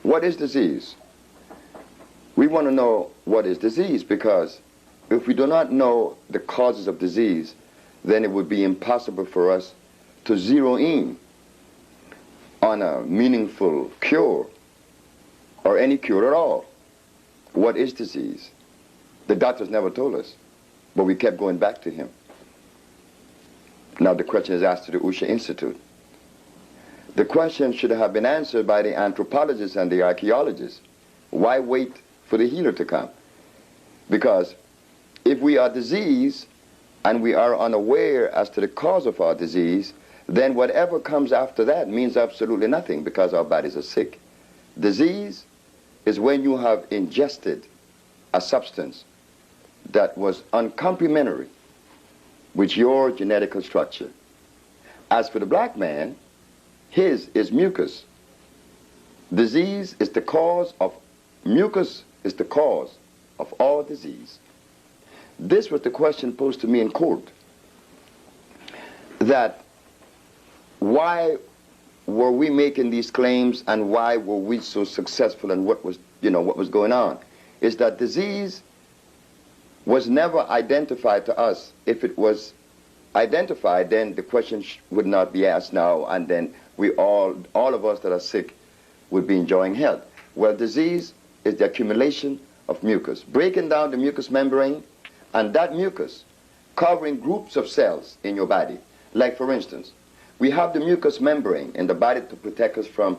What is disease? We want to know what is disease, because if we do not know the causes of disease, then it would be impossible for us to zero in on a meaningful cure or any cure at all. What is disease? The doctors never told us, but we kept going back to him. Now the question is asked to the Usha Institute. The question should have been answered by the anthropologists and the archaeologists. Why wait for the healer to come? Because if we are diseased and we are unaware as to the cause of our disease, then whatever comes after that means absolutely nothing, because our bodies are sick. Disease is when you have ingested a substance that was uncomplimentary with your genetic structure. As for the black man, his is mucus. Disease is the cause of, mucus is the cause of all disease. This was the question posed to me in court, that why were we making these claims and why were we so successful, and what was going on? Is that disease was never identified to us. If it was identified, then the question would not be asked now, and then we all of us that are sick would be enjoying health. Well, disease is the accumulation of mucus, breaking down the mucous membrane, and that mucus covering groups of cells in your body. Like, for instance, we have the mucous membrane in the body to protect us from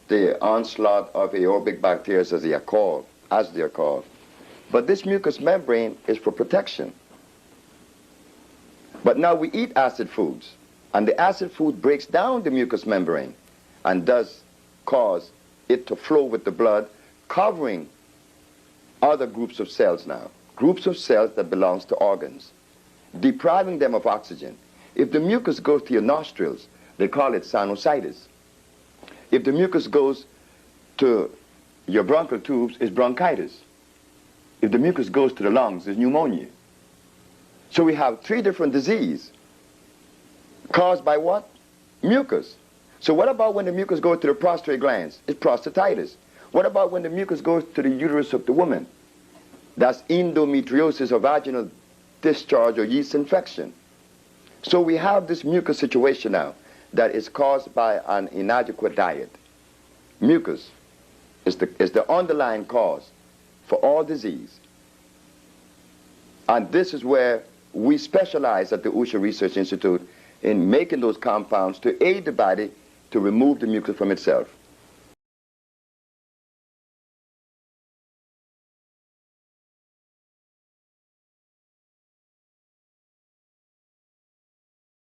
the onslaught of aerobic bacteria, as they are called. But this mucous membrane is for protection. But now we eat acid foods, and the acid food breaks down the mucous membrane and does cause it to flow with the blood, covering other groups of cells now, groups of cells that belongs to organs, depriving them of oxygen. If the mucus goes to your nostrils, they call it sinusitis. If the mucus goes to your bronchial tubes, it's bronchitis. If the mucus goes to the lungs, it's pneumonia. So we have 3 different diseases caused by what? Mucus. So what about when the mucus goes to the prostate glands? It's prostatitis. What about when the mucus goes to the uterus of the woman? That's endometriosis, or vaginal discharge, or yeast infection. So we have this mucus situation now that is caused by an inadequate diet. Mucus is the underlying cause for all disease. And this is where we specialize at the Usha Research Institute in making those compounds to aid the body to remove the mucus from itself.